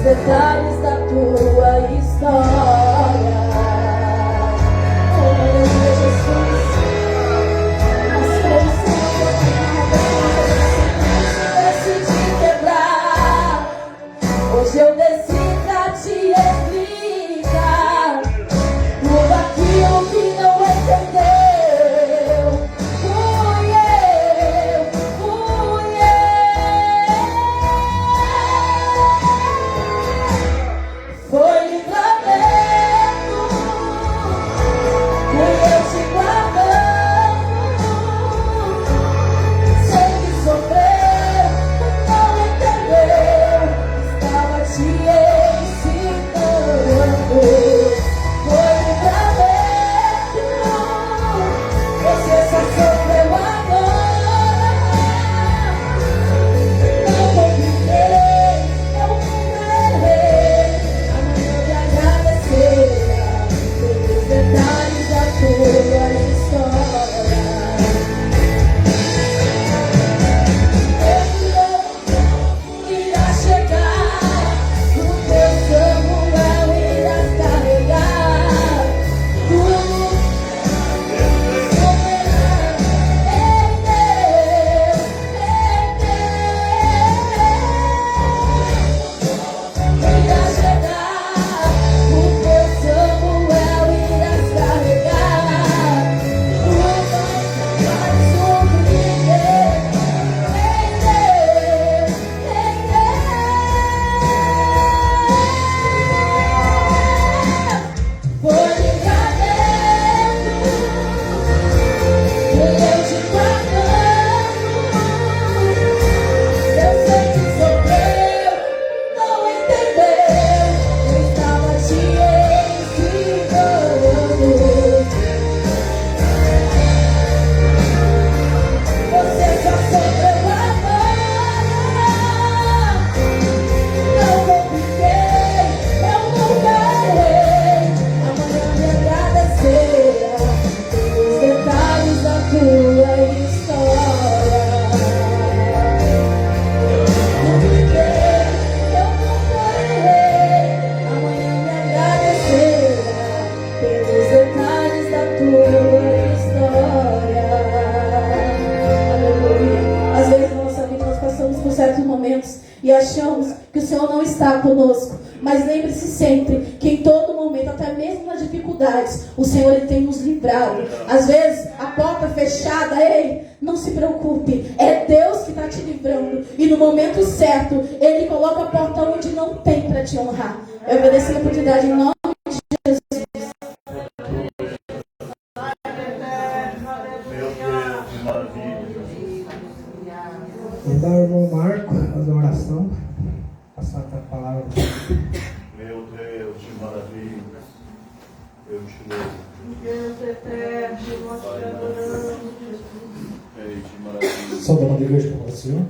Detalhes da tua história. Oh, meu Deus, Jesus. Decidi quebrar. Hoje eu desci pra te explicar tudo aquilo que não entendeu. Fui eu. Foi livramento, fui eu te guardando. Sei que sofreu, não entendeu, estava te ensinando. Foi livramento, você só sofreu agora. Não compliquei, não errei. Pelos detalhes da tua história. Irá chegar, o teu Samuel irá carregar tudo soberano em Deus, irá chegar, o teu Samuel irá carregar tudo mais surpreender em Deus, Foi livramento, fui eu te guardando. Eu sei que sofreu, não entendeu, eu estava te ensinando. Você só sofreu agora. Não compliquei, eu nunca errei. Amanhã me agradecerá pelos detalhes da tua história. Compliquei, eu nunca errei. Amanhã me agradecerá pelos detalhes da tua história. Aleluia. Às vezes na nossa vida nós passamos por certos momentos e achamos que o Senhor não está conosco. Mas lembre-se sempre que em todo momento, até mesmo nas dificuldades, o Senhor ele tem nos livrado. Às vezes a porta fechada, ei, não se preocupe, é Deus que está te livrando. E no momento certo, Ele coloca a porta onde não tem para te honrar. Eu agradeço a oportunidade em nome de Jesus. Vou dar ao irmão Marco fazer uma oração, passar a palavra. Meu Deus, de maravilha, eu te louvo. Deus eterno, nós te adoramos. Ei, de maravilha. Soberano da igreja para o Senhor.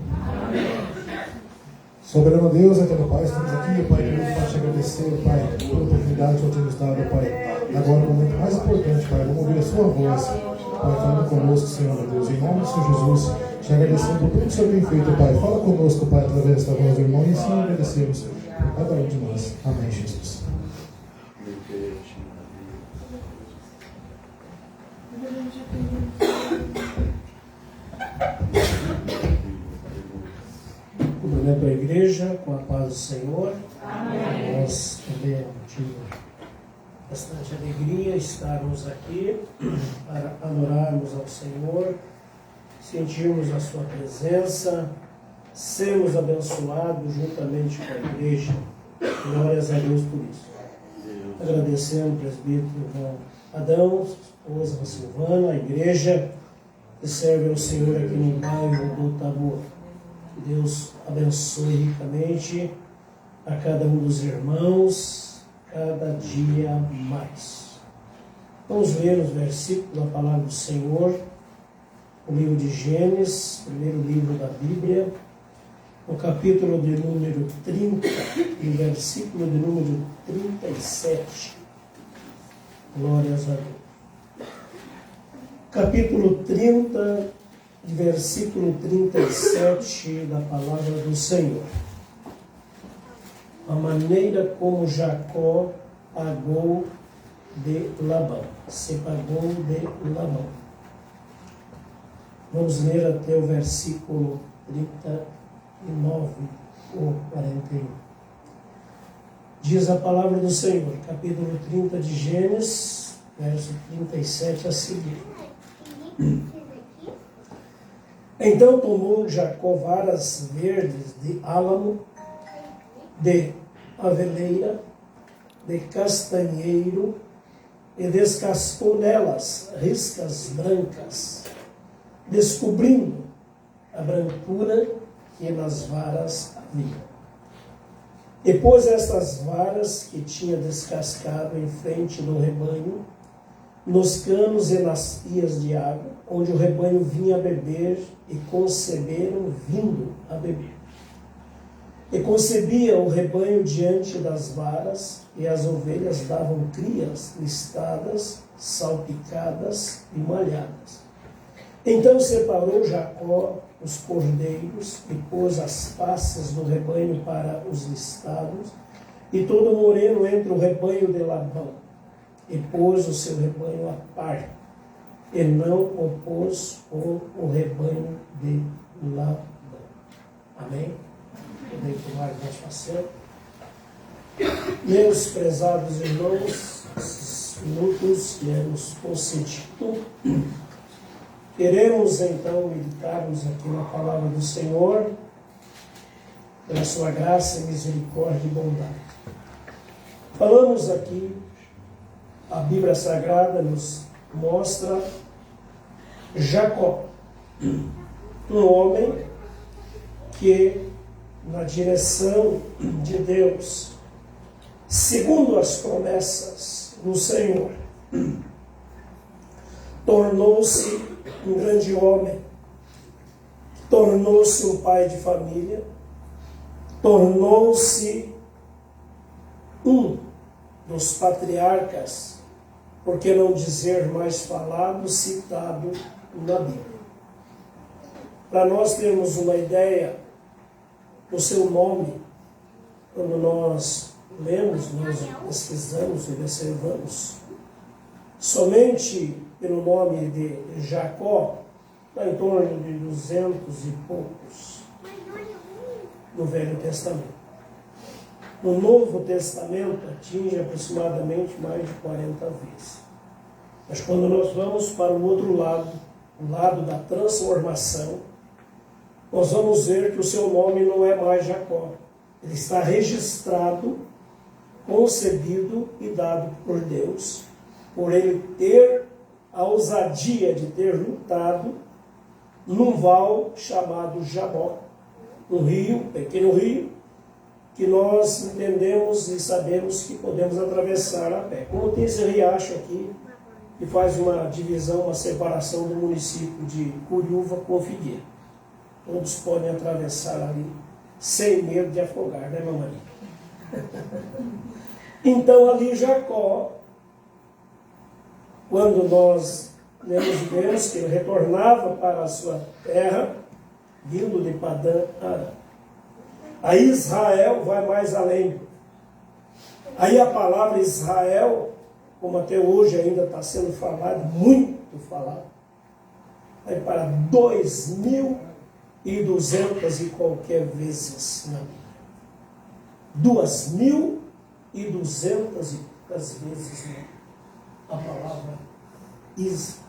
Soberano Deus, eterno Pai, estamos aqui, Pai, querido, para te agradecer, Pai, pela oportunidade que o Senhor nos dá, Pai. Agora, o momento mais importante, Pai, vamos ouvir a sua voz, Pai, falando conosco, Senhor, meu Deus, em nome do Senhor Jesus, te agradecendo por tudo que o Senhor tem feito, Pai. Fala conosco, Pai, através da voz do irmão, e assim agradecemos por cada um de nós. Amém, Jesus. Meu Deus, de Cumprimento a igreja com a paz do Senhor. Amém. Nós também tivemos bastante alegria estarmos aqui para adorarmos ao Senhor, sentirmos a sua presença, sermos abençoados juntamente com a igreja. Glórias a Deus por isso. Agradecendo o presbítero irmão Adão, esposa Silvana, a igreja que serve ao Senhor aqui no bairro do Tabor. Que Deus abençoe ricamente a cada um dos irmãos, cada dia mais. Vamos ler os versículos da palavra do Senhor, o livro de Gênesis, primeiro livro da Bíblia, no capítulo de número 30, e versículo de número 37. Glórias a Deus. Capítulo 30, versículo 37 da palavra do Senhor. A maneira como Jacó pagou de Labão. Se pagou de Labão. Vamos ler até o versículo 39 ou 41. Diz a palavra do Senhor, capítulo 30 de Gênesis, verso 37 a seguir. Então tomou Jacó varas verdes de álamo, de aveleira, de castanheiro, e descascou nelas riscas brancas, descobrindo a brancura que nas varas havia. E pôs estas varas que tinha descascado em frente do rebanho, nos canos e nas pias de água, onde o rebanho vinha a beber, e conceberam vindo a beber. E concebia o rebanho diante das varas, e as ovelhas davam crias listadas, salpicadas e malhadas. Então separou Jacó os cordeiros e pôs as faces do rebanho para os listados, e todo moreno entre o rebanho de Labão, e pôs o seu rebanho à parte, e não o pôs com o rebanho de Labão. Amém? Podem tomar mais assento. Meus prezados irmãos, esses minutos que nos concedido, queremos então meditarmos aqui na palavra do Senhor, pela sua graça, misericórdia e bondade. Falamos aqui, a Bíblia Sagrada nos mostra Jacó, um homem que, na direção de Deus, segundo as promessas do Senhor, tornou-se um grande homem, tornou-se um pai de família, tornou-se um dos patriarcas, por que não dizer mais falado, citado na Bíblia. Para nós termos uma ideia do seu nome, quando nós lemos, nós pesquisamos e observamos, somente pelo nome de Jacó, está em torno de 200 e poucos no Velho Testamento. No Novo Testamento atinge aproximadamente mais de 40 vezes. Mas quando nós vamos para o outro lado, o lado da transformação, nós vamos ver que o seu nome não é mais Jacó. Ele está registrado, concebido e dado por Deus, por ele ter a ousadia de ter lutado num val chamado Jabó, um rio, um pequeno rio, que nós entendemos e sabemos que podemos atravessar a pé. Como tem esse riacho aqui, que faz uma divisão, uma separação do município de Curiúva com Figueira. Todos podem atravessar ali sem medo de afogar, né, mamãe? Então ali Jacó, quando nós vemos que ele retornava para a sua terra, vindo de Padã Arã. Aí Israel vai mais além. Aí a palavra Israel, como até hoje ainda está sendo falado, muito falado, vai para 2.200 e qualquer vezes na Bíblia. 2.200 e quantas vezes a palavra Israel.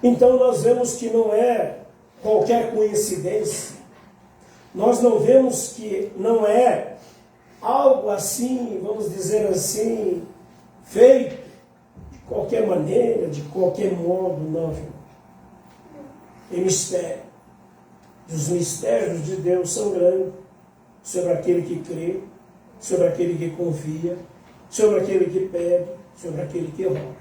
Então nós vemos que não é qualquer coincidência. Nós não vemos que não é algo assim, vamos dizer assim, feito de qualquer maneira, de qualquer modo, não. Tem mistério. E os mistérios de Deus são grandes sobre aquele que crê, sobre aquele que confia, sobre aquele que pede, sobre aquele que ora.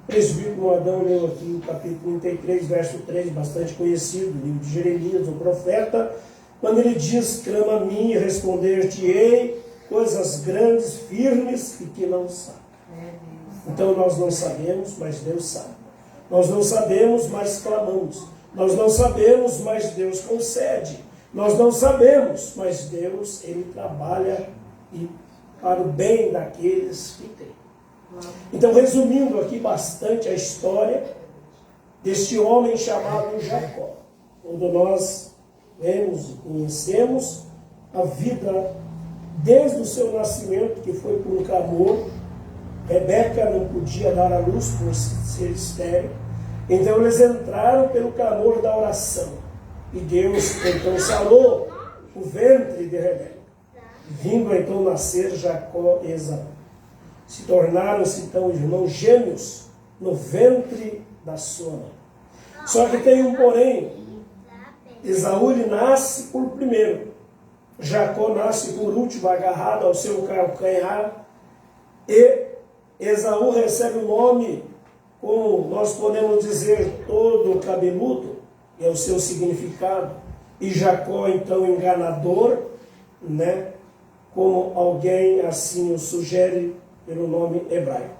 presbítero Adão leu aqui o capítulo 33, verso 3, bastante conhecido, livro de Jeremias, o profeta, quando ele diz: clama a mim e responder-te-ei coisas grandes, firmes e que não sabe. Então nós não sabemos, mas Deus sabe. Nós não sabemos, mas clamamos. Nós não sabemos, mas Deus concede. Nós não sabemos, mas Deus, Ele trabalha para o bem daqueles que têm. Então, resumindo aqui bastante a história deste homem chamado Jacó, quando nós vemos e conhecemos a vida desde o seu nascimento, que foi por um clamor. Rebeca não podia dar à luz por ser estéril, então eles entraram pelo clamor da oração, e Deus então sarou o ventre de Rebeca, vindo então nascer Jacó e Esaú. Se tornaram-se então irmãos gêmeos no ventre da sua mãe. Só que tem um porém: Esaú ele nasce por primeiro, Jacó nasce por último, agarrado ao seu calcanhar, e Esaú recebe o nome, como nós podemos dizer, todo cabeludo, é o seu significado, e Jacó então enganador, né? Como alguém assim o sugere pelo nome hebraico.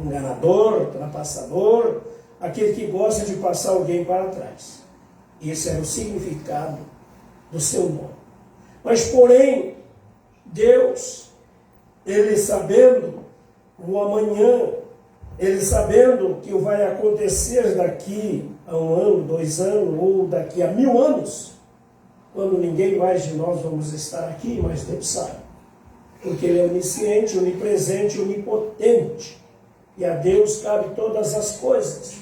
Enganador, ultrapassador, aquele que gosta de passar alguém para trás. Esse era o significado do seu nome. Mas, porém, Deus, Ele sabendo o amanhã, Ele sabendo que vai acontecer daqui a 1 ano, 2 anos, ou daqui a 1000 anos, quando ninguém mais de nós vamos estar aqui, mas Deus sabe. Porque Ele é onisciente, onipresente, onipotente. E a Deus cabe todas as coisas.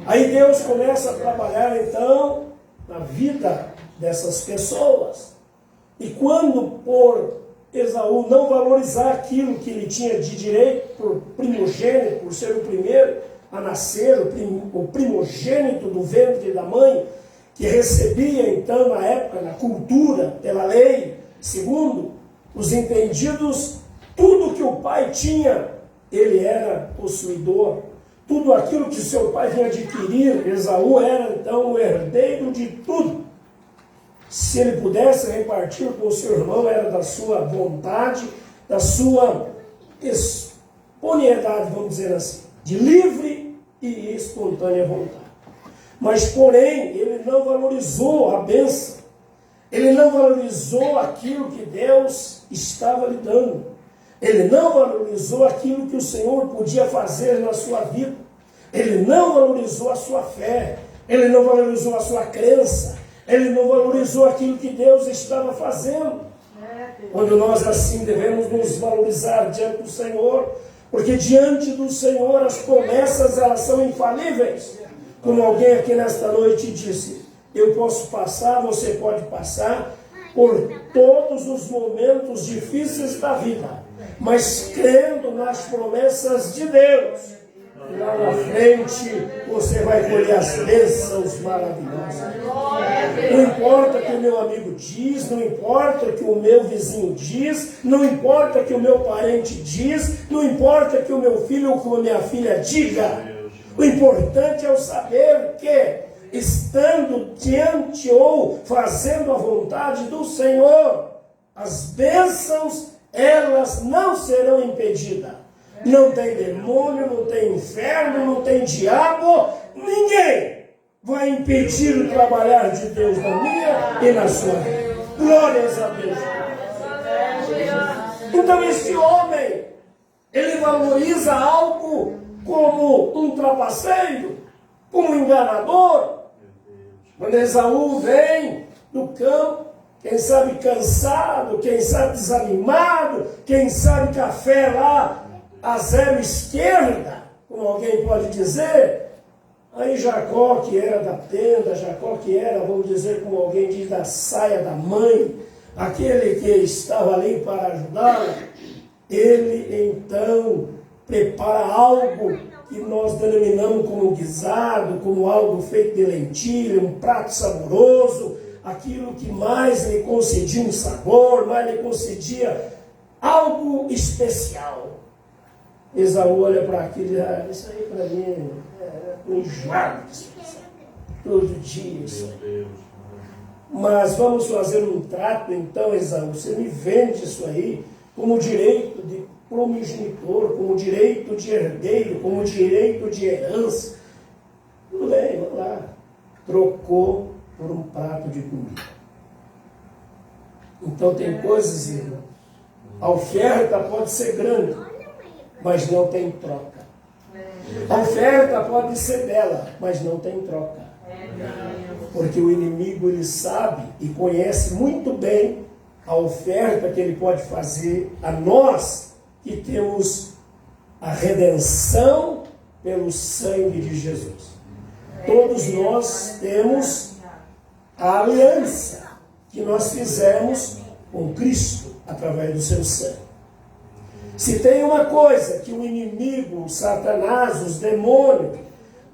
Aí Deus começa a trabalhar, então, na vida dessas pessoas. E quando, por Esaú não valorizar aquilo que ele tinha de direito, por primogênito, por ser o primeiro a nascer, o primogênito do ventre da mãe, que recebia, então, na época, na cultura, pela lei, segundo os entendidos, tudo que o pai tinha, ele era possuidor. Tudo aquilo que seu pai vinha adquirir, Esaú era então o herdeiro de tudo. Se ele pudesse repartir com o seu irmão, era da sua vontade, da sua espontaneidade, vamos dizer assim, de livre e espontânea vontade. Mas, porém, ele não valorizou a bênção. Ele não valorizou aquilo que Deus estava lhe dando. Ele não valorizou aquilo que o Senhor podia fazer na sua vida. Ele não valorizou a sua fé. Ele não valorizou a sua crença. Ele não valorizou aquilo que Deus estava fazendo. Quando nós assim devemos nos valorizar diante do Senhor, porque diante do Senhor as promessas elas são infalíveis. Como alguém aqui nesta noite disse, eu posso passar, você pode passar por todos os momentos difíceis da vida, mas crendo nas promessas de Deus, lá na frente você vai colher as bênçãos maravilhosas. Não importa o que o meu amigo diz, não importa o que o meu vizinho diz, não importa o que o meu parente diz, não importa o que o meu filho ou a minha filha diga. O importante é eu saber que, estando diante ou fazendo a vontade do Senhor, as bênçãos, elas não serão impedidas. Não tem demônio, não tem inferno, não tem diabo, ninguém vai impedir o trabalhar de Deus na minha e na sua vida. Glórias a Deus. Então este homem, ele valoriza algo como um trapaceiro, como um enganador. Quando Esaú vem do campo, quem sabe cansado, quem sabe desanimado, quem sabe café lá a zero esquerda, como alguém pode dizer, aí Jacó, que era da tenda, Jacó que era, vamos dizer, como alguém diz, da saia da mãe, aquele que estava ali para ajudá-la, ele então prepara algo que nós denominamos como guisado, como algo feito de lentilha, um prato saboroso, aquilo que mais lhe concedia um sabor, mais lhe concedia algo especial. Esaú olha para aquilo e diz, isso aí para mim é um enjoado disso. Todo dia isso aí. Meu Deus. Mas vamos fazer um trato então, Esaú. Você me vende isso aí como direito de primogenitor, como direito de herdeiro, como direito de herança. Tudo bem, vamos lá. Trocou por um prato de comida. Então tem coisas, irmão. A oferta pode ser grande, mas não tem troca. A oferta pode ser bela, mas não tem troca. Porque o inimigo, ele sabe e conhece muito bem a oferta que ele pode fazer a nós que temos a redenção pelo sangue de Jesus. Todos nós temos a aliança que nós fizemos com Cristo através do seu sangue. Se tem uma coisa que o inimigo, o Satanás, os demônios,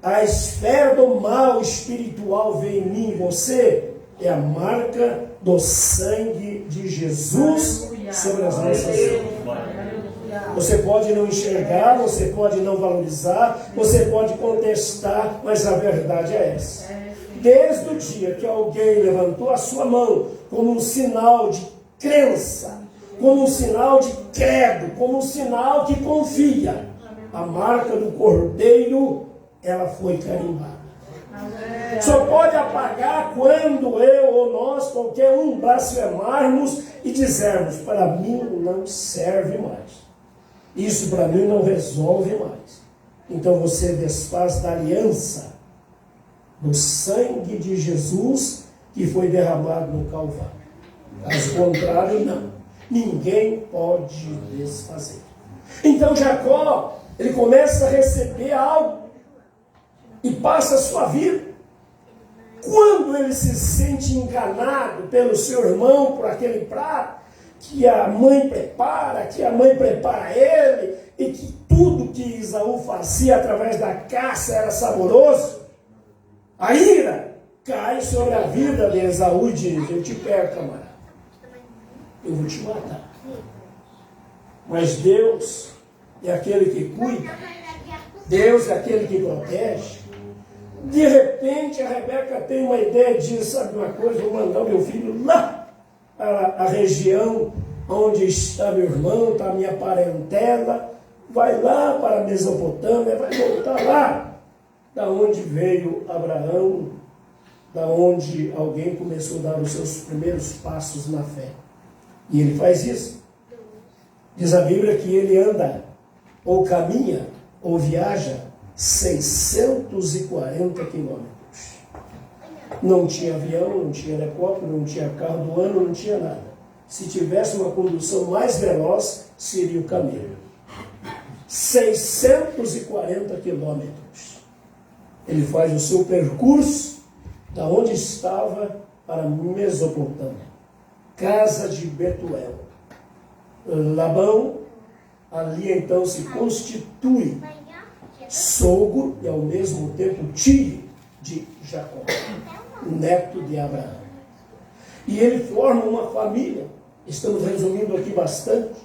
a esfera do mal espiritual vê em mim e você, é a marca do sangue de Jesus sobre as nossas vidas. Você pode não enxergar, você pode não valorizar, você pode contestar, mas a verdade é essa. Desde o dia que alguém levantou a sua mão como um sinal de crença, como um sinal de credo, como um sinal que confia, a marca do Cordeiro, ela foi carimbada. Só pode apagar quando eu ou nós, qualquer um, blasfemarmos e dizermos, para mim não serve mais. Isso para mim não resolve mais. Então você desfaz da aliança do sangue de Jesus que foi derramado no Calvário. Caso contrário, não. Ninguém pode desfazer. Então Jacó, ele começa a receber algo e passa a sua vida. Quando ele se sente enganado pelo seu irmão por aquele prato que a mãe prepara ele, e que tudo que Esaú fazia através da caça era saboroso, a ira cai sobre a vida de Esaú e diz, eu te pego, camarada, eu vou te matar. Mas Deus é aquele que cuida, Deus é aquele que protege. De repente a Rebeca tem uma ideia e diz, sabe uma coisa, vou mandar o meu filho lá, a região onde está meu irmão, está a minha parentela, vai lá para a Mesopotâmia, vai voltar lá, da onde veio Abraão, da onde alguém começou a dar os seus primeiros passos na fé. E ele faz isso. Diz a Bíblia que ele anda, ou caminha, ou viaja 640 quilômetros. Não tinha avião, não tinha helicóptero, não tinha carro do ano, não tinha nada. Se tivesse uma condução mais veloz, seria o camelo. 640 quilômetros. Ele faz o seu percurso da onde estava para Mesopotâmia, casa de Betuel. Labão, ali então se constitui sogro e ao mesmo tempo tio de Jacó, neto de Abraão. E ele forma uma família, estamos resumindo aqui bastante,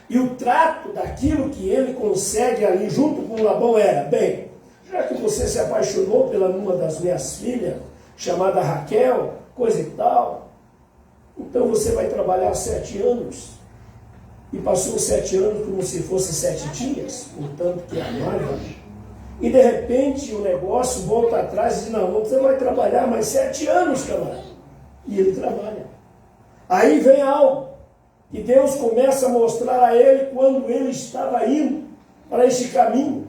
e o trato daquilo que ele consegue ali junto com Labão era, bem, já que você se apaixonou pela uma das minhas filhas, chamada Raquel, coisa e tal, então você vai trabalhar 7 anos, e passou 7 anos como se fosse 7 dias, portanto que amava. E de repente o negócio volta atrás e diz, não, você vai trabalhar mais 7 anos, camarada. E ele trabalha. Aí vem algo que Deus começa a mostrar a ele quando ele estava indo para este caminho.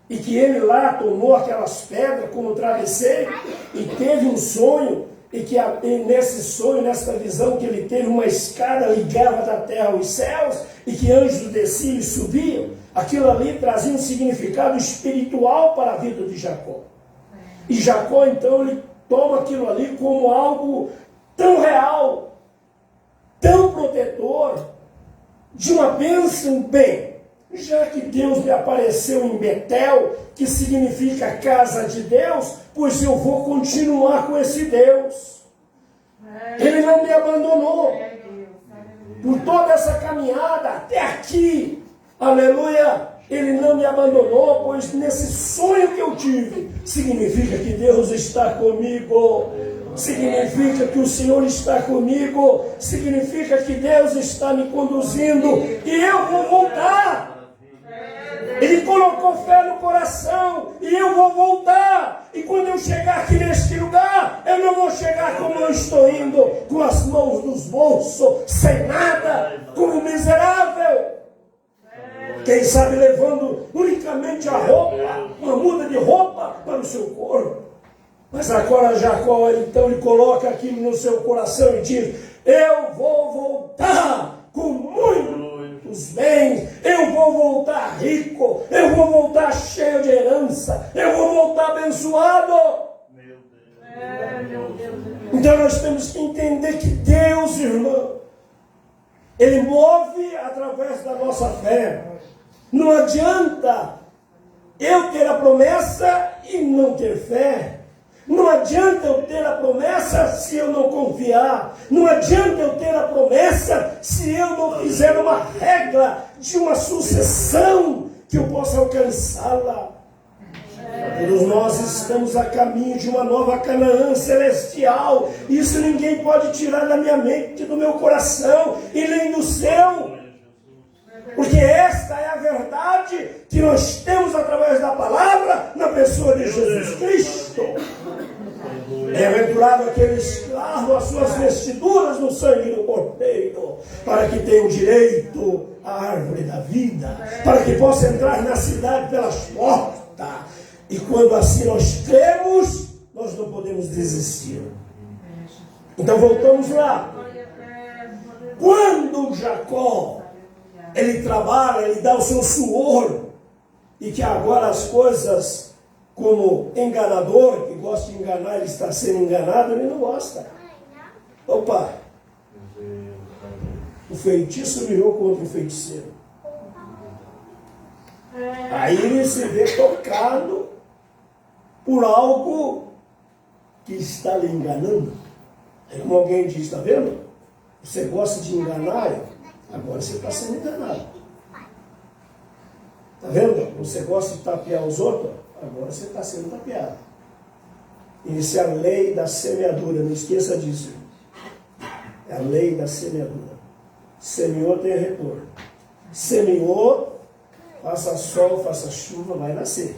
E que ele lá tomou aquelas pedras como travesseiro e teve um sonho. E que nesse sonho, nessa visão que ele teve, uma escada ligava da terra aos céus, e que anjos desciam e subiam, aquilo ali trazia um significado espiritual para a vida de Jacó. E Jacó, então, ele toma aquilo ali como algo tão real, tão protetor, de uma bênção, bem, já que Deus me apareceu em Betel, que significa casa de Deus, pois eu vou continuar com esse Deus. Ele não me abandonou. Por toda essa caminhada até aqui, aleluia, Ele não me abandonou, pois nesse sonho que eu tive, significa que Deus está comigo. Significa que o Senhor está comigo. Significa que Deus está me conduzindo. E eu vou voltar. Ele colocou fé no coração. E eu vou voltar. E quando eu chegar aqui neste lugar, eu não vou chegar como eu estou indo, com as mãos nos bolsos, sem nada, como miserável. Quem sabe levando unicamente a roupa, uma muda de roupa para o seu corpo. Mas agora Jacó, então, ele coloca aquilo no seu coração e diz: eu vou voltar com muitos bens, eu vou voltar rico, eu vou voltar cheio de herança, eu vou voltar abençoado. Então nós temos que entender que Deus, irmão, Ele move através da nossa fé. Não adianta eu ter a promessa e não ter fé. Não adianta eu ter a promessa se eu não confiar. Não adianta eu ter a promessa se eu não fizer uma regra de uma sucessão que eu possa alcançá-la. Todos nós estamos a caminho de uma nova Canaã celestial. Isso ninguém pode tirar da minha mente, do meu coração e nem do seu. Porque esta é a verdade que nós temos através da palavra na pessoa de Jesus Cristo. Bem-aventurado aqueles que lavam as suas vestiduras no sangue do Cordeiro, para que tenham direito à árvore da vida, para que possa entrar na cidade pelas portas. E quando assim nós cremos, nós não podemos desistir. Então voltamos lá. Quando Jacó, ele trabalha, ele dá o seu suor, e que agora as coisas, como enganador, que gosta de enganar, ele está sendo enganado, ele não gosta. Opa! O feitiço virou contra o feiticeiro. Aí ele se vê tocado por algo que está lhe enganando. É como alguém diz, está vendo? Você gosta de enganar, agora você está sendo enganado. Está vendo? Você gosta de tapear os outros, agora você está sendo tapeado. Isso é a lei da semeadura, não esqueça disso. É a lei da semeadura. Semeou, tem retorno. Semeou, faça sol, faça chuva, vai nascer.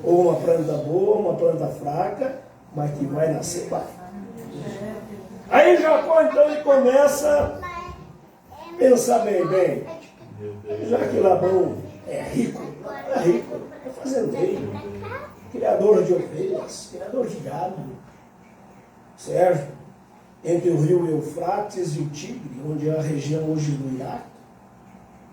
Ou uma planta boa, uma planta fraca, mas que vai nascer, vai. Aí Jacó, então, ele começa a pensar bem, já que Labão é rico, é fazendeiro, criador de ovelhas, criador de gado, certo? Entre o rio Eufrates e o Tigre, onde é a região hoje do Iraque.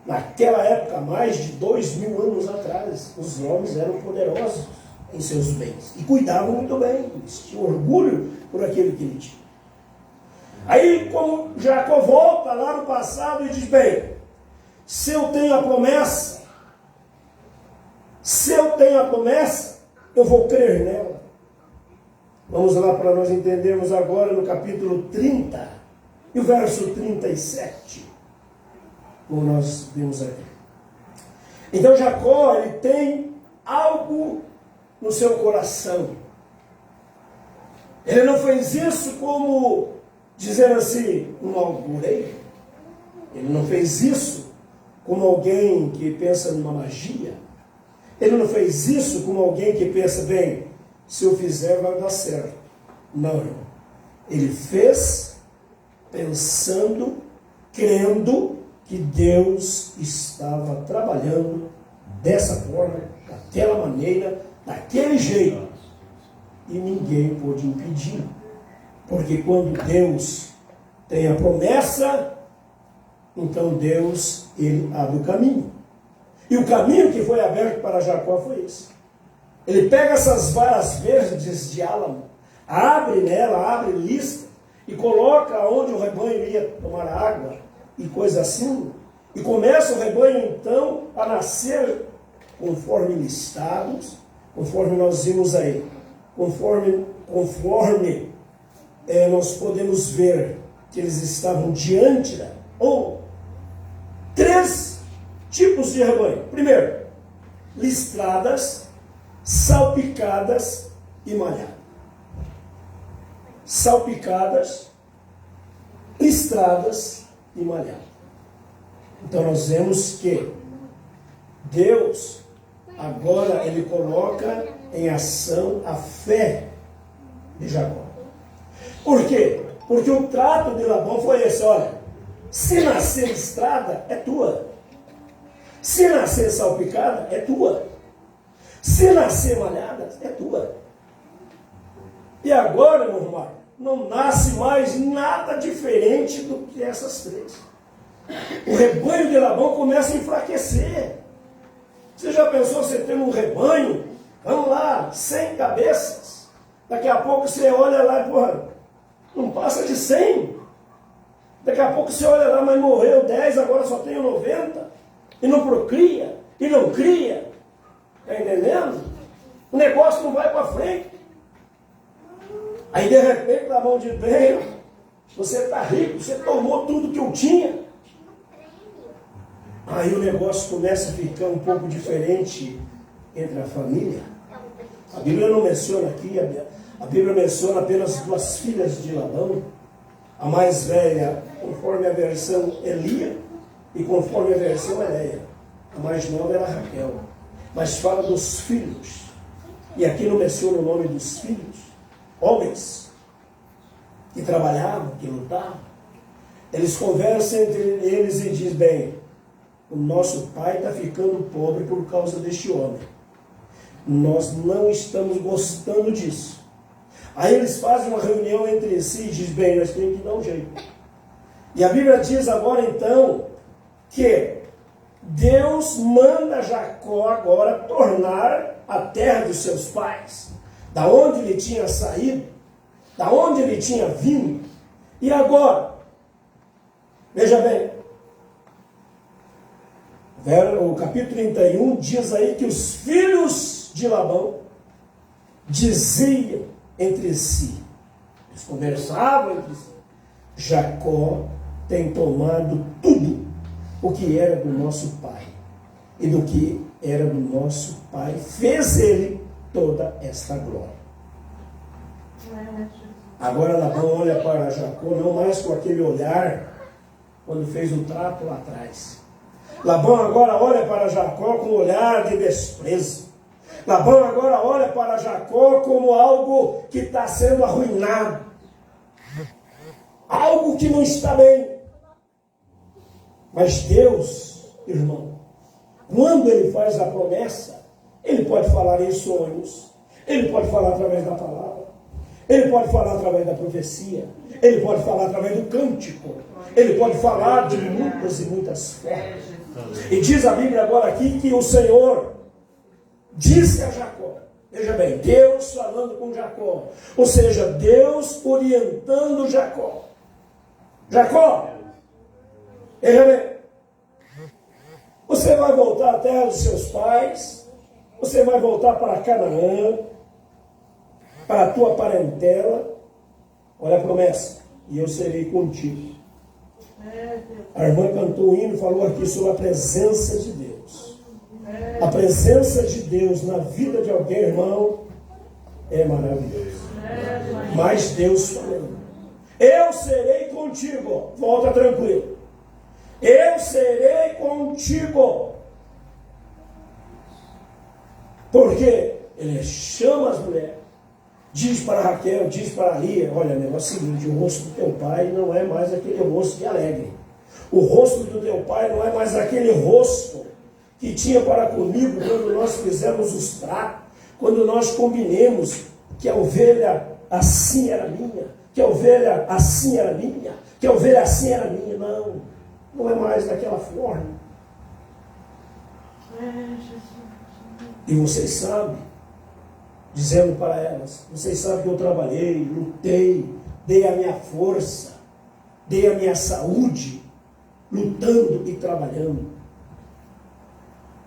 Naquela época, mais de 2000 anos atrás, os homens eram poderosos em seus bens e cuidavam muito bem, eles tinham orgulho por aquilo que ele tinha. Aí, como Jacó volta lá no passado e diz: bem, se eu tenho a promessa, eu vou crer nela. Vamos lá para nós entendermos agora no capítulo 30 e o verso 37. Como nós vimos aqui. Então Jacó, ele tem algo no seu coração. Ele não fez isso como, dizendo assim, um algoreiro. Ele não fez isso como alguém que pensa numa magia. Ele não fez isso como alguém que pensa, bem, se eu fizer vai dar certo. Não. Ele fez pensando, crendo que Deus estava trabalhando dessa forma, daquela maneira, daquele jeito. E ninguém pôde impedir. Porque quando Deus tem a promessa, então Deus, ele abre o caminho. E o caminho que foi aberto para Jacó foi esse. Ele pega essas varas verdes de álamo, abre nela, abre lista, e coloca onde o rebanho ia tomar água, e coisa assim, e começa o rebanho então a nascer conforme listados, conforme nós vimos aí, conforme nós podemos ver que eles estavam diante ou 3 tipos tipos de rebanho. Primeiro, listradas, salpicadas e malhadas. Salpicadas, listradas e malhadas. Então nós vemos que Deus agora ele coloca em ação a fé de Jacó. Por quê? Porque o trato de Labão foi esse: olha, se nascer listrada, é tua. Se nascer salpicada, é tua. Se nascer malhada, é tua. E agora, meu irmão, não nasce mais nada diferente do que essas três. O rebanho de Labão começa a enfraquecer. Você já pensou você tendo um rebanho, vamos lá, 100 cabeças? Daqui a pouco você olha lá e, porra, não passa de 100. Daqui a pouco você olha lá, mas morreu 10, agora só tenho 90. E não procria, e não cria. Está entendendo? O negócio não vai para frente. Aí de repente, na mão de Deus, você está rico, você tomou tudo que eu tinha. Aí o negócio começa a ficar um pouco diferente entre a família. A Bíblia não menciona aqui, a Bíblia menciona apenas 2 filhas de Labão. A mais velha, conforme a versão, Lia, e conforme a versão, Leia. A mais nova era Raquel. Mas fala dos filhos. E aqui não menciona o nome dos filhos. Homens que trabalhavam, que lutavam. Eles conversam entre eles e dizem: bem, o nosso pai está ficando pobre por causa deste homem. Nós não estamos gostando disso. Aí eles fazem uma reunião entre si e dizem: bem, nós temos que dar um jeito. E a Bíblia diz agora então que Deus manda Jacó agora tornar a terra dos seus pais, da onde ele tinha saído, da onde ele tinha vindo. E agora, veja bem, o capítulo 31 diz aí que os filhos de Labão diziam entre si, eles conversavam entre si: Jacó tem tomado tudo o que era do nosso pai, e do que era do nosso pai fez ele toda esta glória. Agora Labão olha para Jacó não mais com aquele olhar quando fez o trato lá atrás. Labão agora olha para Jacó com um olhar de desprezo. Labão agora olha para Jacó como algo que está sendo arruinado, algo que não está bem. Mas Deus, irmão, quando Ele faz a promessa, Ele pode falar em sonhos, Ele pode falar através da palavra, Ele pode falar através da profecia, Ele pode falar através do cântico, Ele pode falar de muitas e muitas formas. E diz a Bíblia agora aqui que o Senhor disse a Jacó, veja bem, Deus falando com Jacó, ou seja, Deus orientando Jacó. Jacó, veja bem, você vai voltar à terra dos seus pais, você vai voltar para Canaã, para a tua parentela, olha a promessa, e eu serei contigo. A irmã cantou o hino e falou aqui sobre a presença de Deus. A presença de Deus na vida de alguém, irmão, é maravilhoso. Mas Deus falando: eu serei contigo. Volta tranquilo. Eu serei contigo. Porque ele chama as mulheres, diz para Raquel, diz para Lia: olha, o negócio é o seguinte, o rosto do teu pai não é mais aquele rosto de alegre. O rosto do teu pai não é mais aquele rosto que tinha para comigo quando nós fizemos os pratos, quando nós combinemos que a ovelha assim era minha, que a ovelha assim era minha, que a ovelha assim era minha. Não, não é mais daquela forma. E vocês sabem, dizendo para elas, vocês sabem que eu trabalhei, lutei, dei a minha força, dei a minha saúde, lutando e trabalhando.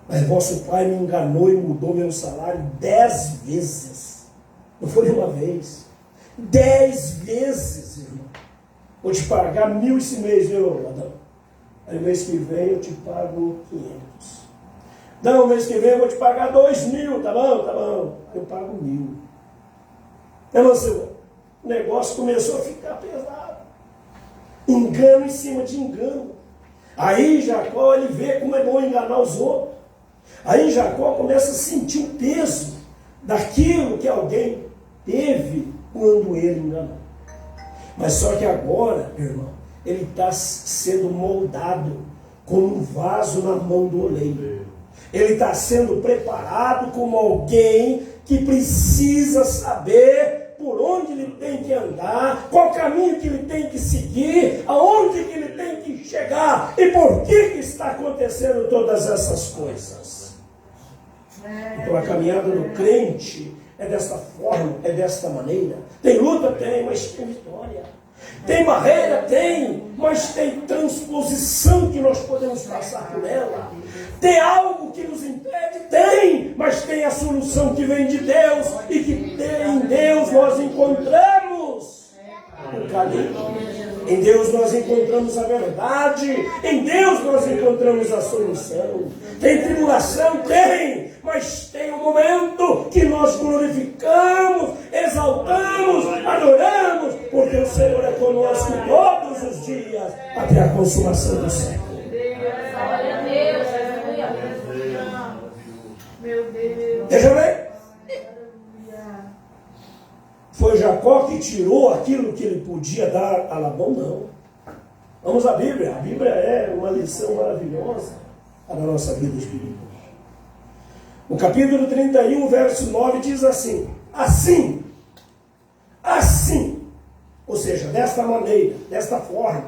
Mas vosso pai me enganou e mudou meu salário 10 vezes. Não foi uma vez. 10 vezes, irmão. Vou te pagar 1.000 esse mês, viu, Adão? Aí mês que vem eu te pago 500. Não, mês que vem eu vou te pagar 2.000, tá bom? Tá bom. Aí eu pago 1.000. Então, Senhor, o negócio começou a ficar pesado. Engano em cima de engano. Aí Jacó, ele vê como é bom enganar os outros. Aí Jacó começa a sentir o peso daquilo que alguém teve quando ele enganou. Mas só que agora, meu irmão, ele está sendo moldado como um vaso na mão do oleiro. Ele está sendo preparado como alguém que precisa saber por onde ele tem que andar, qual caminho que ele tem que seguir, aonde que ele tem que chegar e por que está acontecendo todas essas coisas. Então a caminhada do crente é desta forma, é desta maneira. Tem luta? Tem, mas tem vitória. Tem barreira? Tem, mas tem transposição que nós podemos passar por ela. Tem algo que nos impede? Tem, mas tem a solução que vem de Deus e que em Deus nós encontramos o caminho. Em Deus nós encontramos a verdade, em Deus nós encontramos a solução. Tem tribulação? Tem, mas tem um momento que nós glorificamos, exaltamos, adoramos, porque o Senhor é conosco todos os dias, até a consumação do século. Glória a Deus, aleluia. Meu Deus. Deixa bem. Foi Jacó que tirou aquilo que ele podia dar a Labão? Não. Vamos à Bíblia. A Bíblia é uma lição maravilhosa para a nossa vida espiritual. O capítulo 31, verso 9 diz assim: assim, ou seja, desta maneira, desta forma,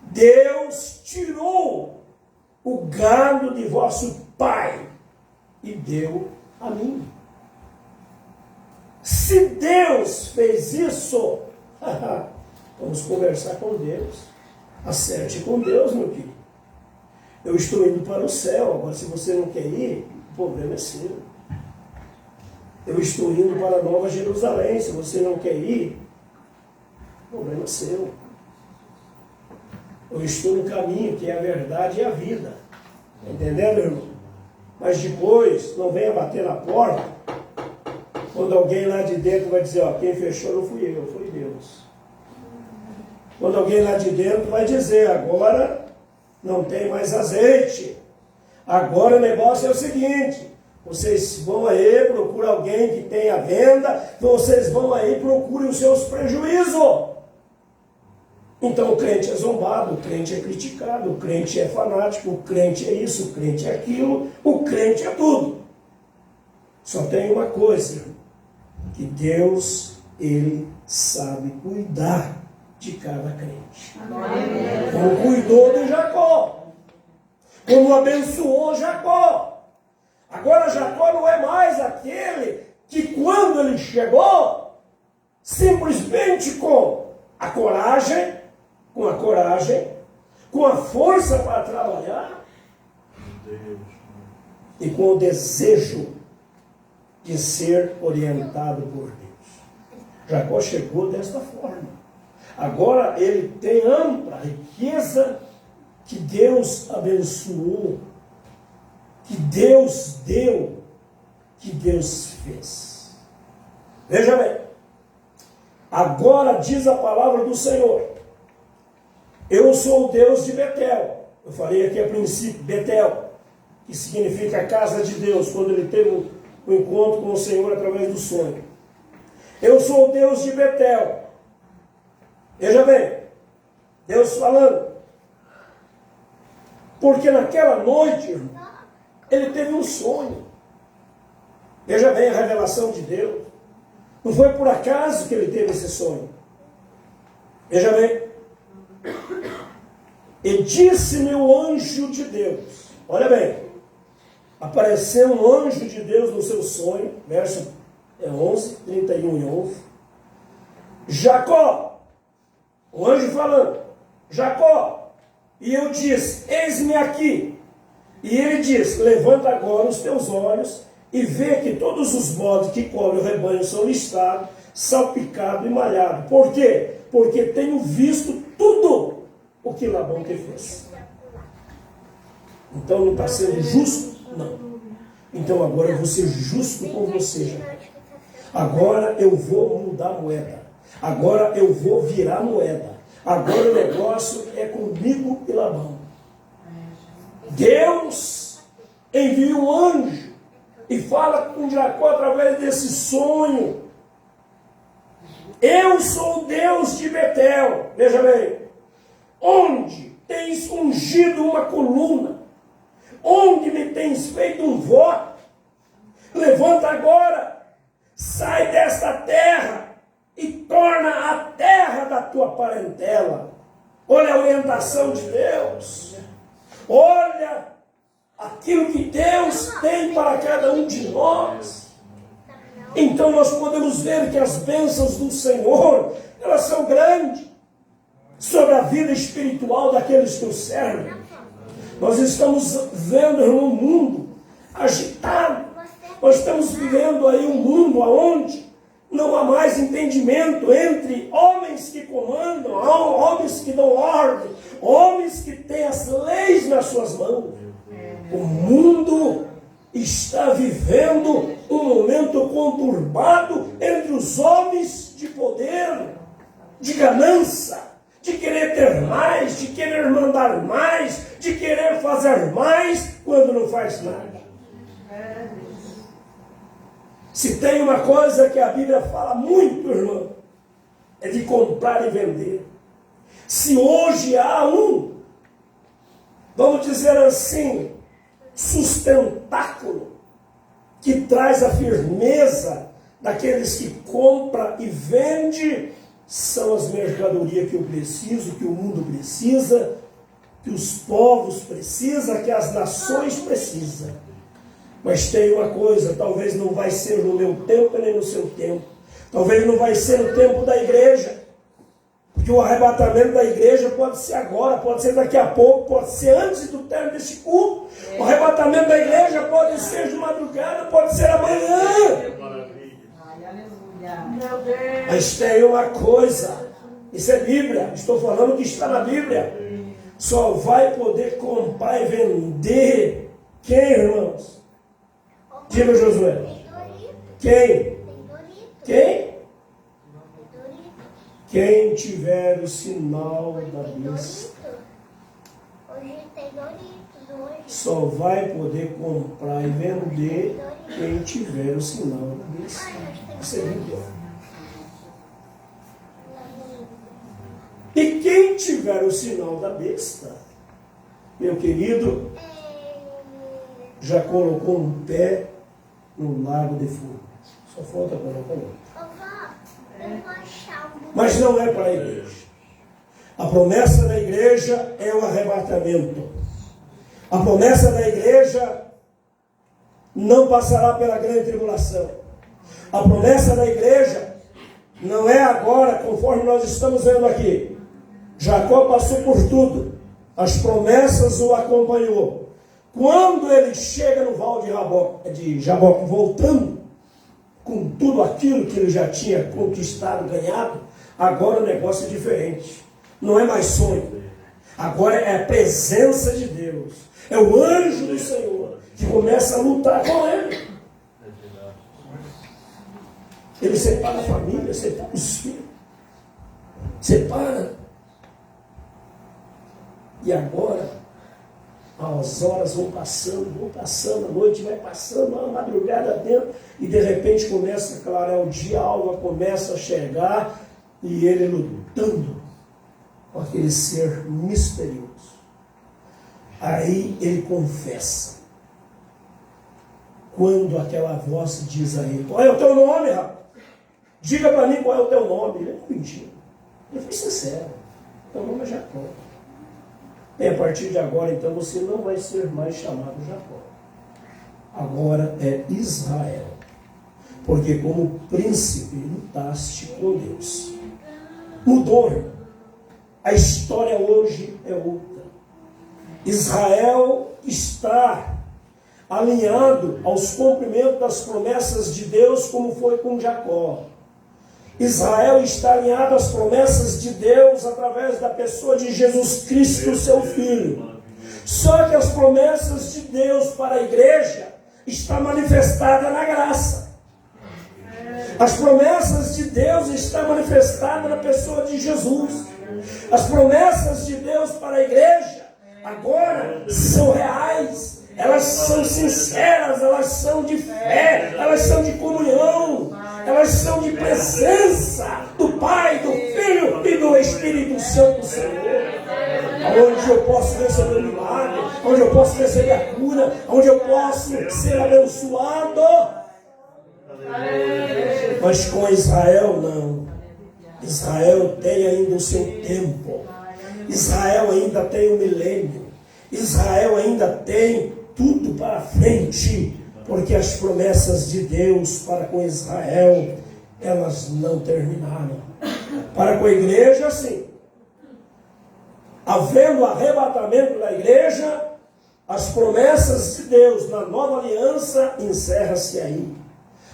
Deus tirou o gado de vosso pai e deu a mim. Se Deus fez isso, vamos conversar com Deus. Acerte com Deus, meu querido. Eu estou indo para o céu, agora se você não quer ir, o problema é seu. Eu estou indo para a Nova Jerusalém, se você não quer ir, o problema é seu. Eu estou no caminho que é a verdade e a vida. Entendendo, irmão? Mas depois, não venha bater na porta, quando alguém lá de dentro vai dizer, ó, quem fechou não fui eu, foi Deus. Quando alguém lá de dentro vai dizer, agora não tem mais azeite. Agora o negócio é o seguinte, vocês vão aí, procuram alguém que tenha venda, vocês vão aí, procurem os seus prejuízos. Então o crente é zombado, o crente é criticado, o crente é fanático, o crente é isso, o crente é aquilo, o crente é tudo. Só tem uma coisa, que Deus, Ele sabe cuidar de cada crente. Amém. Como cuidou de Jacó, como abençoou Jacó. Agora Jacó não é mais aquele que quando ele chegou, simplesmente com a coragem, com a força para trabalhar e com o desejo de ser orientado por Deus. Jacó chegou desta forma. Agora ele tem ampla riqueza que Deus abençoou, que Deus deu, que Deus fez. Veja bem, agora diz a palavra do Senhor, eu sou o Deus de Betel. Eu falei aqui a princípio, Betel, que significa a casa de Deus, quando ele teve o encontro com o Senhor através do sonho. Eu sou o Deus de Betel. Veja bem, Deus falando. Porque naquela noite, ele teve um sonho. Veja bem a revelação de Deus. Não foi por acaso que ele teve esse sonho. Veja bem. E disse-me o anjo de Deus. Olha bem. Apareceu um anjo de Deus no seu sonho. Verso 11, 31 e 11. Jacó. O anjo falando. Jacó. E eu disse, eis-me aqui. E ele diz, levanta agora os teus olhos e vê que todos os bodes que cobrem o rebanho são listados, salpicados e malhados. Por quê? Porque tenho visto tudo o que Labão te fez. Então não está sendo justo? Não. Então agora eu vou ser justo com você, já. Agora eu vou mudar a moeda. Agora eu vou virar a moeda. Agora o negócio é comigo e Labão. Deus envia um anjo e fala com Jacó através desse sonho. Eu sou o Deus de Betel. Veja bem. Onde tens ungido uma coluna, onde me tens feito um voto, levanta agora, sai desta terra e torna a terra da tua parentela. Olha a orientação de Deus, olha aquilo que Deus tem para cada um de nós. Então nós podemos ver que as bênçãos do Senhor, elas são grandes sobre a vida espiritual daqueles que o servem. Nós estamos vendo um mundo agitado. Nós estamos vivendo aí um mundo onde não há mais entendimento entre homens que comandam, homens que dão ordem, homens que têm as leis nas suas mãos. O mundo está vivendo um momento conturbado entre os homens de poder, de ganância, de querer ter mais, de querer mandar mais, de querer fazer mais, quando não faz nada. Se tem uma coisa que a Bíblia fala muito, irmão, é de comprar e vender. Se hoje há vamos dizer assim, sustentáculo, que traz a firmeza daqueles que compram e vendem, são as mercadorias que eu preciso, que o mundo precisa, que os povos precisam, que as nações precisam. Mas tem uma coisa, talvez não vai ser no meu tempo nem no seu tempo. Talvez não vai ser no tempo da igreja. Porque o arrebatamento da igreja pode ser agora, pode ser daqui a pouco, pode ser antes do término deste culto. O arrebatamento da igreja pode ser de madrugada, pode ser amanhã. Mas tem uma coisa, isso é Bíblia, estou falando que está na Bíblia. Só vai poder comprar e vender quem, irmãos? Diga, Josué. Quem? Quem? Quem tiver o sinal da besta. Só vai poder comprar e vender quem tiver o sinal da besta. Isso é Bíblia. E quem tiver o sinal da besta, meu querido, já colocou um pé no lago de fogo. Só falta colocar outro. Mas não é para a igreja. A promessa da igreja é o arrebatamento. A promessa da igreja não passará pela grande tribulação. A promessa da igreja não é agora, conforme nós estamos vendo aqui. Jacó passou por tudo. As promessas o acompanhou. Quando ele chega no val de Jaboque, voltando com tudo aquilo que ele já tinha conquistado, ganhado, agora o negócio é diferente. Não é mais sonho. Agora é a presença de Deus. É o anjo do Senhor que começa a lutar com ele. Ele separa a família, separa os filhos. Separa. E agora, as horas vão passando, a noite vai passando, a madrugada dentro, e de repente começa a clarear o dia, a alva começa a chegar, e ele lutando com aquele ser misterioso. Aí ele confessa. Quando aquela voz diz a ele: qual é o teu nome, rapaz? Diga para mim qual é o teu nome. Ele não mentiu. Ele foi sincero. Teu nome é Jacó. E a partir de agora, então, você não vai ser mais chamado Jacó. Agora é Israel. Porque como príncipe lutaste com Deus. Mudou. A história hoje é outra. Israel está alinhado aos cumprimentos das promessas de Deus, como foi com Jacó. Israel está alinhado às promessas de Deus através da pessoa de Jesus Cristo, seu Filho. Só que as promessas de Deus para a igreja estão manifestadas na graça. As promessas de Deus estão manifestadas na pessoa de Jesus. As promessas de Deus para a igreja agora são reais. Elas são sinceras, elas são de fé, elas são de comunhão, elas são de presença do Pai, do Filho e do Espírito Santo do Senhor. Onde eu posso receber o milagre, onde eu posso receber a cura, onde eu posso ser abençoado. Mas com Israel não. Israel tem ainda o seu tempo. Israel ainda tem o milênio. Israel ainda tem tudo para frente, porque as promessas de Deus para com Israel, elas não terminaram. Para com a igreja, sim. Havendo arrebatamento da igreja, as promessas de Deus na nova aliança encerra-se aí.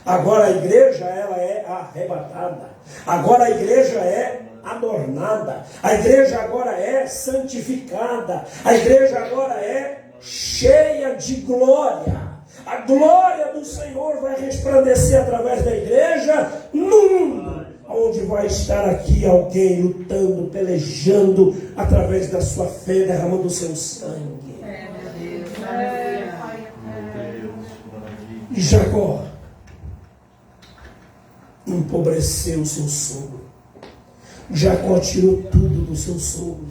Agora a igreja, ela é arrebatada. Agora a igreja é adornada. A igreja agora é santificada. A igreja agora é cheia de glória. A glória do Senhor vai resplandecer através da igreja no mundo, onde vai estar aqui alguém lutando, pelejando através da sua fé, derramando o seu sangue. E Jacó empobreceu o seu sogro. Jacó tirou tudo do seu sogro.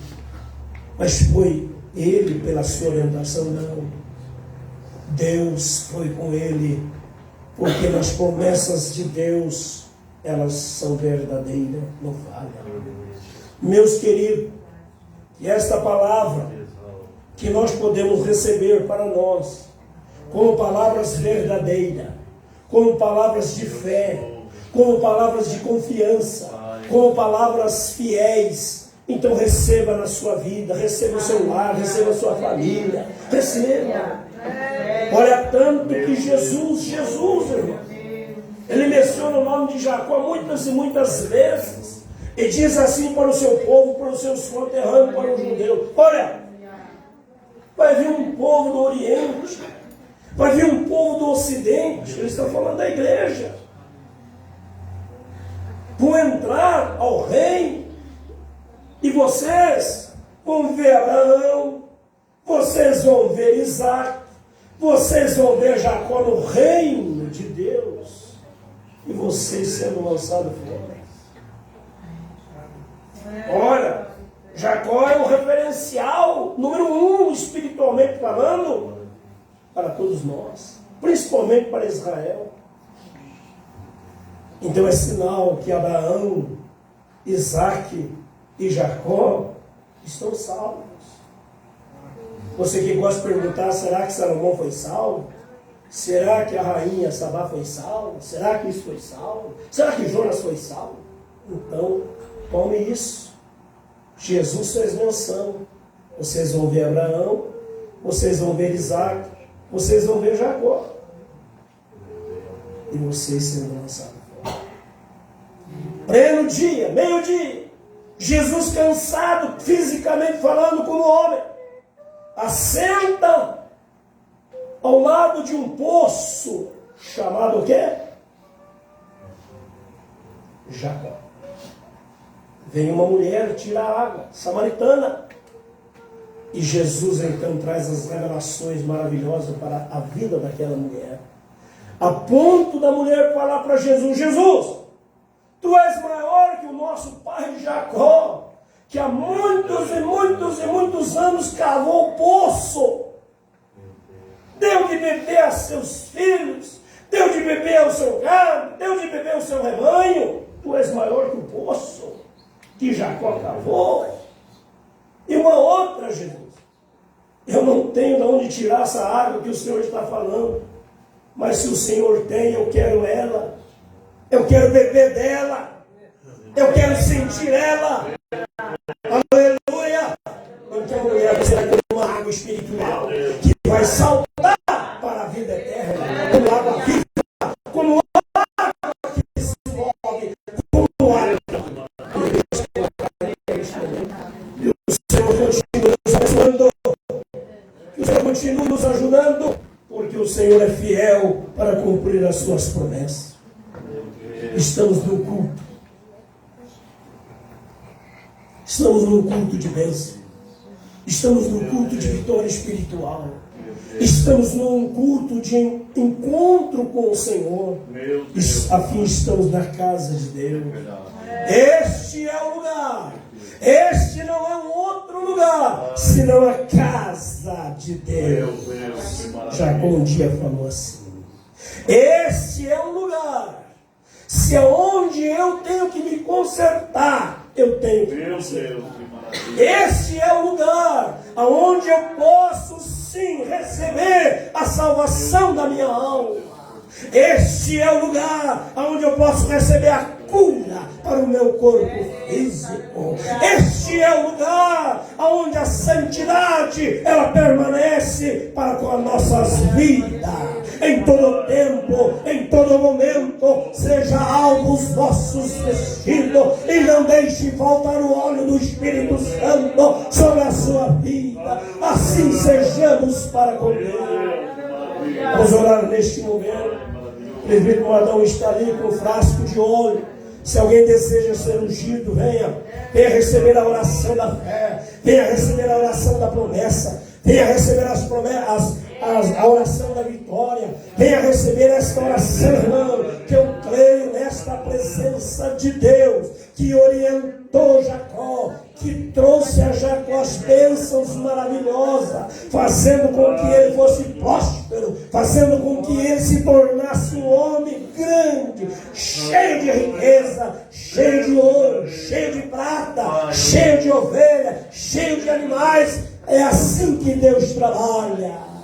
Mas foi ele, pela sua orientação? Não. Deus foi com ele, porque nas promessas de Deus, elas são verdadeiras, não falham. Meus queridos, e esta palavra que nós podemos receber para nós, como palavras verdadeiras, como palavras de fé, como palavras de confiança, como palavras fiéis. Então receba na sua vida, receba o seu lar, receba a sua família, receba. Olha, tanto que Jesus, irmão, ele menciona o nome de Jacó muitas e muitas vezes, e diz assim para o seu povo, para os seus conterrâneos, para os judeus: olha, vai vir um povo do Oriente, vai vir um povo do Ocidente, eles estão falando da igreja, vão entrar ao reino, e vocês vão ver Abraão, vocês vão ver Isaac, vocês vão ver Jacó no reino de Deus, e vocês sendo lançados fora. Ora, Jacó é o referencial número 1, espiritualmente falando, para todos nós, principalmente para Israel. Então é sinal que Abraão, Isaac e Jacó estão salvos. Você que gosta de perguntar, será que Salomão foi salvo? Será que a rainha Sabá foi salva? Será que isso foi salvo? Será que Jonas foi salvo? Então, tome isso. Jesus fez menção. Vocês vão ver Abraão, vocês vão ver Isaac, vocês vão ver Jacó. E vocês serão lançados fora. Pleno dia, meio-dia, Jesus, cansado, fisicamente falando como homem, assenta ao lado de um poço chamado o quê? Jacó. Vem uma mulher tirar água, samaritana. E Jesus então traz as revelações maravilhosas para a vida daquela mulher. A ponto da mulher falar para Jesus: Jesus, tu és maior que o nosso pai Jacó, que há muitos e muitos e muitos anos cavou o poço, deu de beber a seus filhos, deu de beber ao seu gado, deu de beber ao seu rebanho. Tu és maior que o poço que Jacó cavou. E uma outra, Jesus: eu não tenho de onde tirar essa água que o Senhor está falando, mas se o Senhor tem, eu quero ela, eu quero beber dela, eu quero sentir ela. Aleluia! Então, mulher, você vai ter uma água espiritual que vai saltar para a vida eterna, como água viva, como água que se move, como água. E o Senhor continua nos abençoando. continue nos ajudando, porque o Senhor é fiel para cumprir as suas promessas. Estamos no culto. Estamos num culto de bênção. Estamos num culto de vitória espiritual. Estamos num culto de encontro com o Senhor. Afim estamos na casa de Deus. Este é o lugar. Este não é um outro lugar, senão a casa de Deus. Jacó um dia falou assim: este é o lugar. Se aonde eu tenho que me consertar, eu tenho que me consertar. Este é o lugar aonde eu posso sim receber a salvação da minha alma. Este é o lugar onde eu posso receber a cura para o meu corpo físico. Este é o lugar onde a santidade ela permanece para com as nossas vidas. Em todo tempo, em todo momento, seja alvo os vossos vestidos e não deixe faltar o óleo do Espírito Santo sobre a sua vida. Assim sejamos para com Deus. Vamos orar neste momento. O presbítero Adão está ali com o frasco de óleo. Se alguém deseja ser ungido, venha receber a oração da fé, venha receber a oração da promessa, venha receber as promessas, a oração da vitória, venha receber esta oração, irmão, que eu creio nesta presença de Deus, que orientou Jacó, que trouxe a Jacó as bênçãos maravilhosas, fazendo com que ele fosse próspero, fazendo com que ele se tornasse um homem grande, cheio de riqueza, cheio de ouro, cheio de prata, cheio de ovelha, cheio de animais. É assim que Deus trabalha.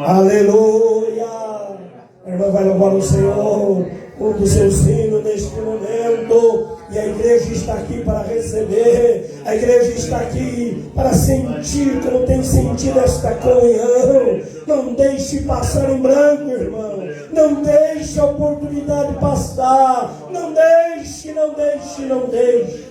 Aleluia. A irmã vai louvar o Senhor com o seu sino neste momento. E a igreja está aqui para receber. A igreja está aqui para sentir como tem sentido esta comunhão. Não deixe passar em branco, irmão. Não deixe a oportunidade passar. Não deixe, não deixe, não deixe.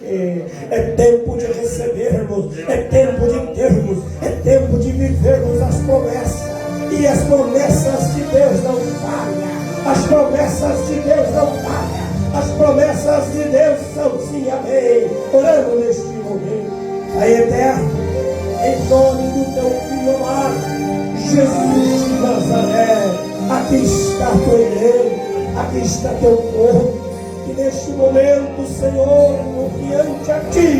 É tempo de recebermos. É tempo de termos. É tempo de vivermos as promessas. E as promessas de Deus não falham. As promessas de Deus não falham. As promessas de Deus são sim, amém. Orando neste momento. Pai eterno, em nome do teu filho amado, Jesus de Nazaré, aqui está tua igreja, aqui está teu povo. Que neste momento, Senhor, confiante a ti,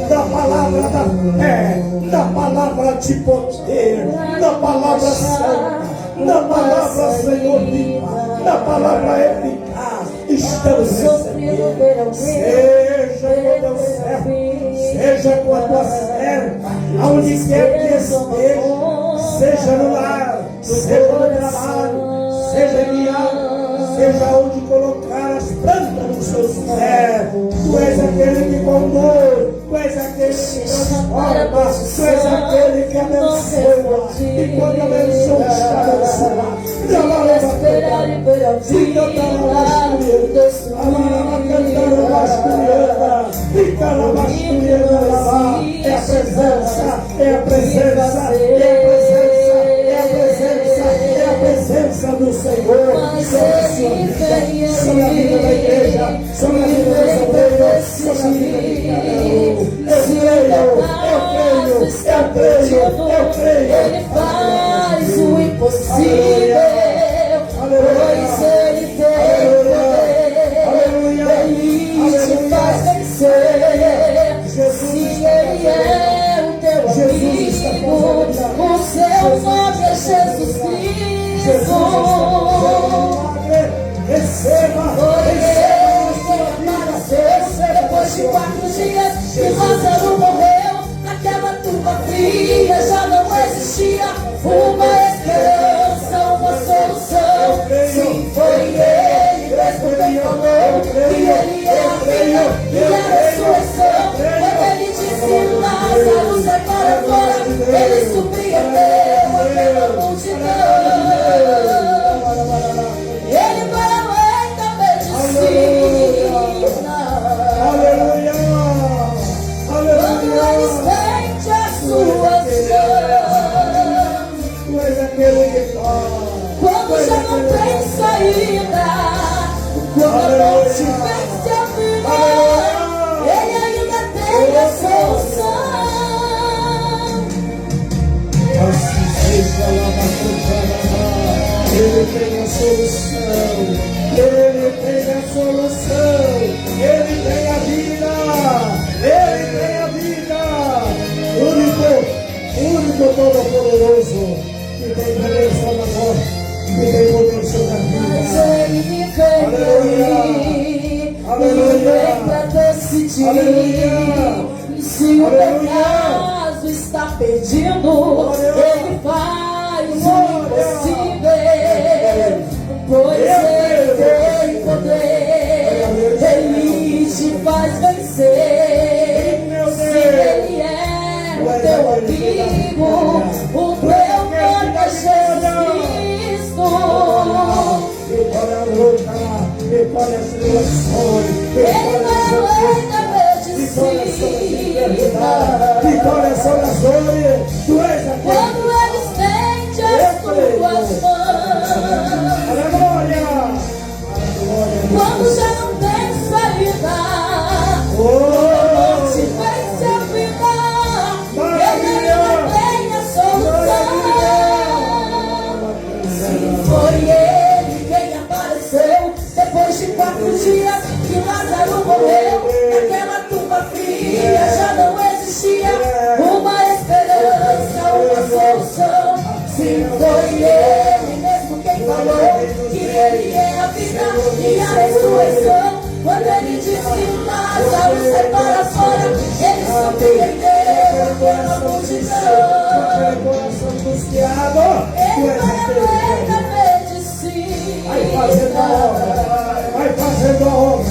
da palavra da fé, da palavra de poder, da palavra santa, da palavra, Senhor, viva, da palavra eficaz, estamos recebendo. Seja com teu servo, seja com a tua serva, aonde quer que esteja, seja no lar, seja no trabalho, seja enviado, seja onde colocar as plantas dos seus pés. Tu és aquele que conduz, tu és aquele que transforma, tu és aquele que abençoa. E quando a benção está abençoada, esperar e ver a vida é a presença, é a presença, é a presença, é a presença, é a presença do Senhor sobre a sua vida, sobre a vida da igreja, sobre a vida dos obreiros, sobre a vida de cada um. Eu creio. Ele faz o impossível, pois Ele tem poder, Ele te faz vencer. Se Ele é o teu amigo, o seu nome é Jesus Cristo. Receba. Depois de 4 dias que Lázaro morreu, naquela tumba fria já não existia uma esperança, uma solução. Sim, foi Ele mesmo quem falou que Ele é a vida e a ressurreição. Quando Ele disse Lázaro, sai para fora, Ele surpreendeu aquela multidão. Ele também disse. Aleluia! Quando Ele estende a sua mão, és aquele que faz. Quando já não tem saída, quando a morte vence a vida, Ele ainda tem a solução. Assim seja lá na conjuntura, Ele tem a solução, Ele tem a solução, Ele tem a vida, Ele tem a vida, único todo-poderoso, que tem poder sobre a morte, que tem poder sobre a Mas vida. Ele vem pra decidir. Se o pecado está perdido, Ele faz o impossível, pois Ele tem poder, Ele te faz vencer. Se Ele é o teu amigo, o teu nome é Jesus Cristo. Vitória a luta, vitória as tribulações, Ele não é da vitória sobre a medicina. vitória sobre as dores. Tu és aquele. Quando Ele estende as tuas mãos, Aleluia! quando já não tem saída, Oh! quando a morte vence a vida, Ele ainda tem a solução. Se foi Ele quem apareceu depois de 4 dias que Lázaro morreu, naquela tumba fria já não existia uma esperança, uma solução. Se foi Ele mesmo quem falou que Ele é a vida e a ressurreição, quando Ele disse Lázaro sai para fora, Ele surpreendeu aquela multidão. Coração angustiado, tu Ele és vai aquele. além da medicina. Vai fazendo a obra, vai fazendo a obra,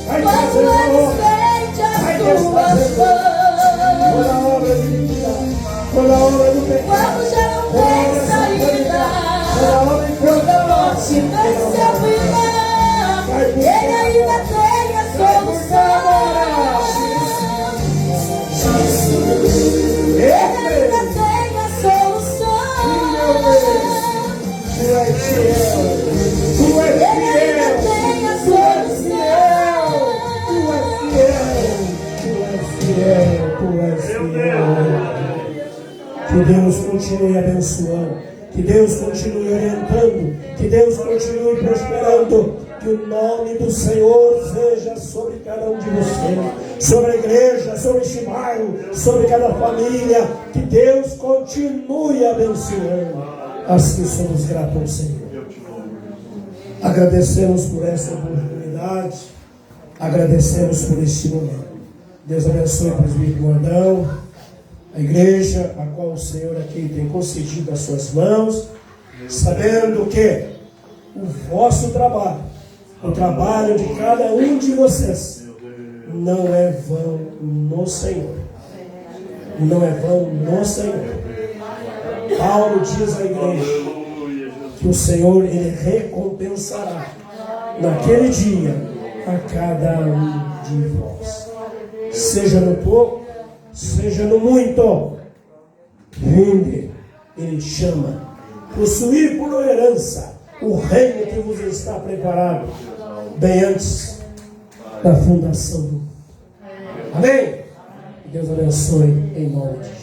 vai Quando fazendo a Ele obra. estende as Vai tuas desfazendo toda mãos, a obra de vida, toda a obra do pecado, quando já não tem saída, quando a morte vence a vida, Ele ainda tem a solução. Ele ainda tem a solução. tu és fiel, tu és Ele ainda fiel, tem a tu és fiel. Que Deus continue abençoando, que Deus continue orientando, que Deus continue prosperando, que o nome do Senhor seja sobre cada um de vocês, sobre a igreja, sobre este bairro, sobre cada família, que Deus continue abençoando. Assim somos gratos ao Senhor. Agradecemos por essa oportunidade, agradecemos por este momento. Deus abençoe o presbítero Gordão, a igreja a qual o Senhor aqui tem concedido as suas mãos, sabendo que o vosso trabalho, o trabalho de cada um de vocês, não é vão no Senhor. Não é vão no Senhor. Paulo diz à igreja que o Senhor, Ele recompensará naquele dia a cada um de vós. Seja no pouco, seja no muito, vinde, Ele chama, possuir por herança o reino que vos está preparado bem antes da fundação do mundo. Amém? Que Deus abençoe em nome de Jesus.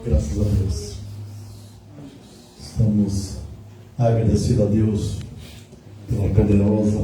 Graças a Deus. Estamos agradecidos a Deus pela poderosa